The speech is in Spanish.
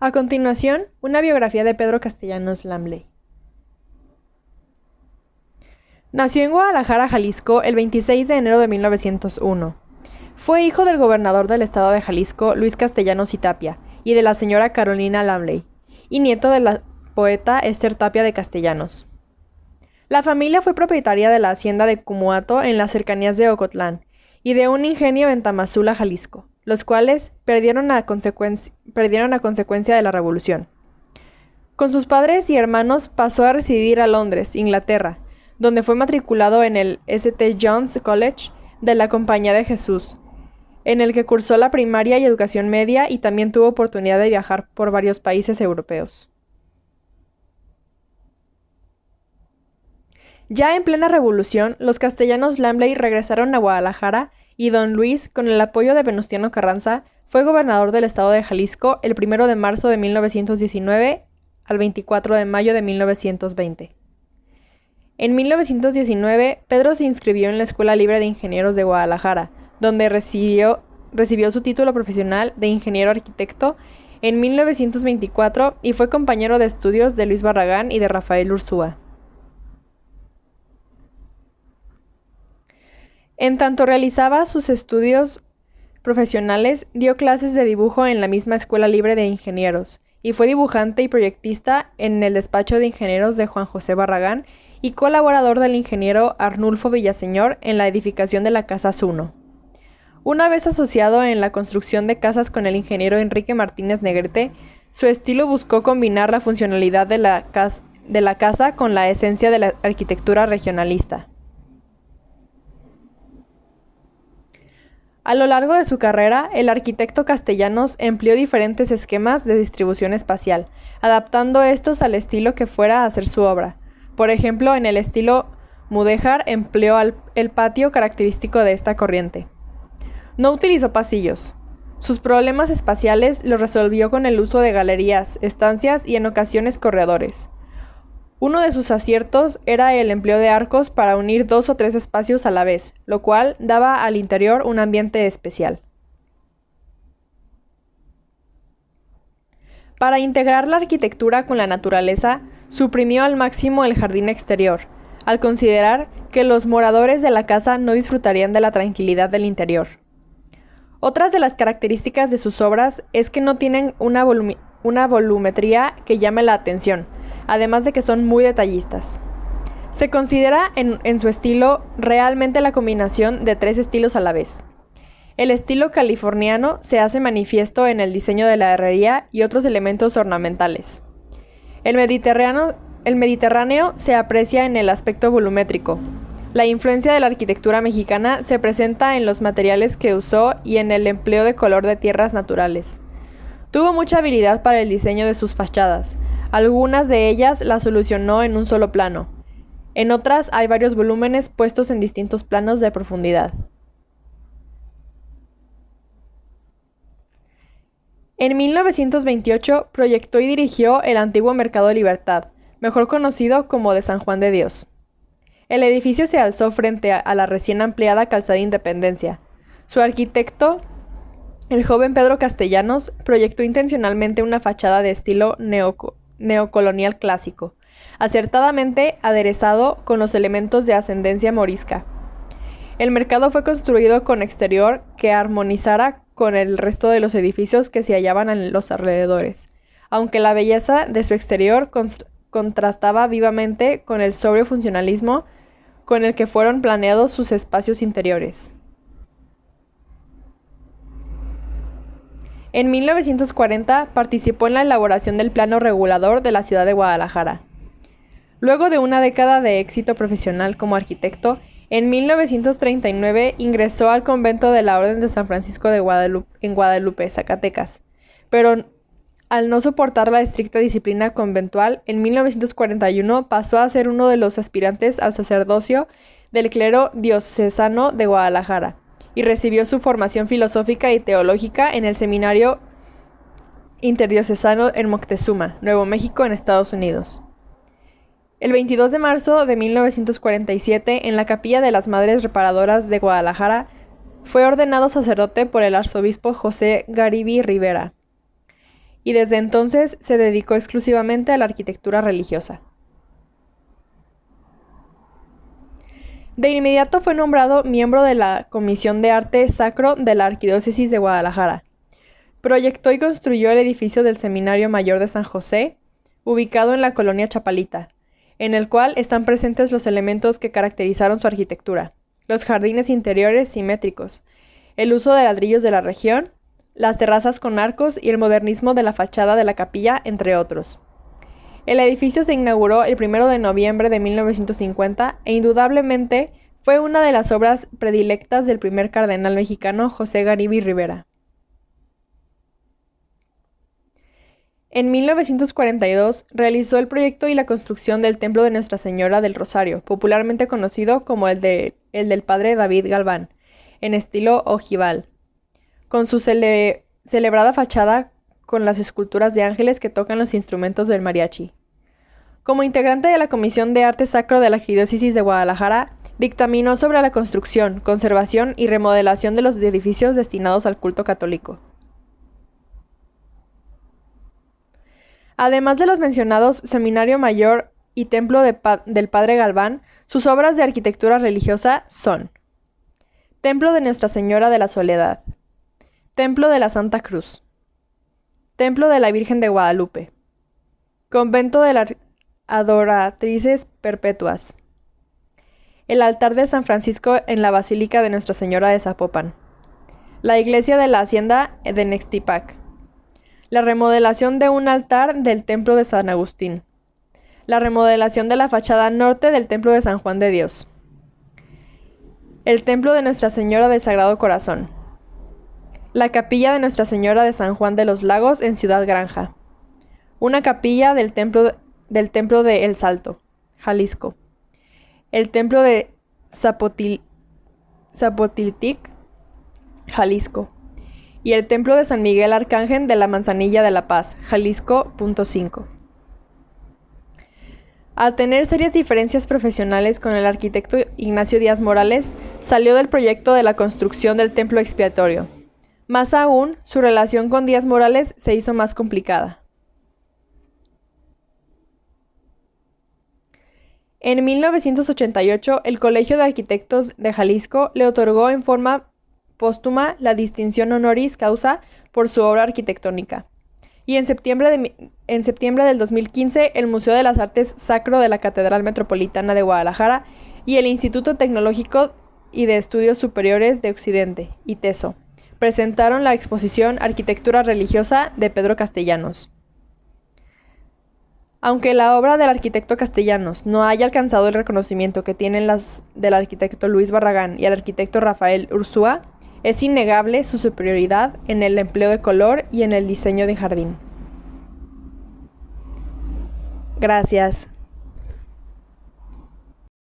A continuación, una biografía de Pedro Castellanos Lambley. Nació en Guadalajara, Jalisco, el 26 de enero de 1901. Fue hijo del gobernador del estado de Jalisco, Luis Castellanos y Tapia, y de la señora Carolina Lambley, y nieto de la poeta Esther Tapia de Castellanos. La familia fue propietaria de la hacienda de Cumuato en las cercanías de Ocotlán, y de un ingenio en Tamazula, Jalisco, los cuales perdieron a consecuencia de la Revolución. Con sus padres y hermanos pasó a residir a Londres, Inglaterra, donde fue matriculado en el St. John's College de la Compañía de Jesús, en el que cursó la primaria y educación media y también tuvo oportunidad de viajar por varios países europeos. Ya en plena revolución, los Castellanos Lambley regresaron a Guadalajara y don Luis, con el apoyo de Venustiano Carranza, fue gobernador del estado de Jalisco el 1 de marzo de 1919 al 24 de mayo de 1920. En 1919, Pedro se inscribió en la Escuela Libre de Ingenieros de Guadalajara, donde recibió su título profesional de ingeniero arquitecto en 1924 y fue compañero de estudios de Luis Barragán y de Rafael Urzúa. En tanto realizaba sus estudios profesionales, dio clases de dibujo en la misma Escuela Libre de Ingenieros, y fue dibujante y proyectista en el despacho de ingenieros de Juan José Barragán y colaborador del ingeniero Arnulfo Villaseñor en la edificación de la Casa Zuno. Una vez asociado en la construcción de casas con el ingeniero Enrique Martínez Negrete, su estilo buscó combinar la funcionalidad de la casa con la esencia de la arquitectura regionalista. A lo largo de su carrera, el arquitecto Castellanos empleó diferentes esquemas de distribución espacial, adaptando estos al estilo que fuera a ser su obra. Por ejemplo, en el estilo mudéjar empleó el patio característico de esta corriente. No utilizó pasillos. Sus problemas espaciales los resolvió con el uso de galerías, estancias y en ocasiones corredores. Uno de sus aciertos era el empleo de arcos para unir 2 o 3 espacios a la vez, lo cual daba al interior un ambiente especial. Para integrar la arquitectura con la naturaleza, suprimió al máximo el jardín exterior, al considerar que los moradores de la casa no disfrutarían de la tranquilidad del interior. Otras de las características de sus obras es que no tienen una volumetría que llame la atención, además de que son muy detallistas. Se considera en su estilo realmente la combinación de 3 estilos a la vez. El estilo californiano se hace manifiesto en el diseño de la herrería y otros elementos ornamentales. El Mediterráneo se aprecia en el aspecto volumétrico. La influencia de la arquitectura mexicana se presenta en los materiales que usó y en el empleo de color de tierras naturales. Tuvo mucha habilidad para el diseño de sus fachadas. Algunas de ellas las solucionó en un solo plano. En otras hay varios volúmenes puestos en distintos planos de profundidad. En 1928 proyectó y dirigió el antiguo Mercado Libertad, mejor conocido como de San Juan de Dios. El edificio se alzó frente a la recién ampliada Calzada Independencia. Su arquitecto, el joven Pedro Castellanos, proyectó intencionalmente una fachada de estilo neocolonial clásico, acertadamente aderezado con los elementos de ascendencia morisca. El mercado fue construido con exterior que armonizara con el resto de los edificios que se hallaban en los alrededores, aunque la belleza de su exterior contrastaba vivamente con el sobrio funcionalismo con el que fueron planeados sus espacios interiores. En 1940 participó en la elaboración del plano regulador de la ciudad de Guadalajara. Luego de una década de éxito profesional como arquitecto, en 1939 ingresó al convento de la Orden de San Francisco de en Guadalupe, Zacatecas, pero al no soportar la estricta disciplina conventual, en 1941 pasó a ser uno de los aspirantes al sacerdocio del clero diocesano de Guadalajara y recibió su formación filosófica y teológica en el Seminario Interdiocesano en Moctezuma, Nuevo México, en Estados Unidos. El 22 de marzo de 1947, en la Capilla de las Madres Reparadoras de Guadalajara, fue ordenado sacerdote por el arzobispo José Garibay Rivera. y desde entonces se dedicó exclusivamente a la arquitectura religiosa. De inmediato fue nombrado miembro de la Comisión de Arte Sacro de la Arquidiócesis de Guadalajara. Proyectó y construyó el edificio del Seminario Mayor de San José, ubicado en la colonia Chapalita, en el cual están presentes los elementos que caracterizaron su arquitectura: los jardines interiores simétricos, el uso de ladrillos de la región, las terrazas con arcos y el modernismo de la fachada de la capilla, entre otros. El edificio se inauguró el 1 de noviembre de 1950 e indudablemente fue una de las obras predilectas del primer cardenal mexicano José Garibay Rivera. En 1942 realizó el proyecto y la construcción del Templo de Nuestra Señora del Rosario, popularmente conocido como el del Padre David Galván, en estilo ojival, con su celebrada fachada con las esculturas de ángeles que tocan los instrumentos del mariachi. Como integrante de la Comisión de Arte Sacro de la Arquidiócesis de Guadalajara, dictaminó sobre la construcción, conservación y remodelación de los edificios destinados al culto católico. Además de los mencionados Seminario Mayor y Templo del Padre Galván, sus obras de arquitectura religiosa son: Templo de Nuestra Señora de la Soledad, Templo de la Santa Cruz, Templo de la Virgen de Guadalupe, Convento de las Adoratrices Perpetuas, el altar de San Francisco en la Basílica de Nuestra Señora de Zapopan, la iglesia de la Hacienda de Nextipac, la remodelación de un altar del Templo de San Agustín, la remodelación de la fachada norte del Templo de San Juan de Dios, el Templo de Nuestra Señora del Sagrado Corazón, la capilla de Nuestra Señora de San Juan de los Lagos en Ciudad Granja, una capilla del Templo de El Salto, Jalisco, el Templo de Zapotiltic, Jalisco, y el Templo de San Miguel Arcángel de la Manzanilla de la Paz, Jalisco, punto 5. Al tener serias diferencias profesionales con el arquitecto Ignacio Díaz Morales, salió del proyecto de la construcción del templo expiatorio. Más aún, su relación con Díaz Morales se hizo más complicada. En 1988, el Colegio de Arquitectos de Jalisco le otorgó en forma póstuma la distinción honoris causa por su obra arquitectónica. Y en septiembre del 2015, el Museo de las Artes Sacro de la Catedral Metropolitana de Guadalajara y el Instituto Tecnológico y de Estudios Superiores de Occidente, ITESO, presentaron la exposición Arquitectura Religiosa de Pedro Castellanos. Aunque la obra del arquitecto Castellanos no haya alcanzado el reconocimiento que tienen las del arquitecto Luis Barragán y el arquitecto Rafael Urzúa, es innegable su superioridad en el empleo de color y en el diseño de jardín. Gracias.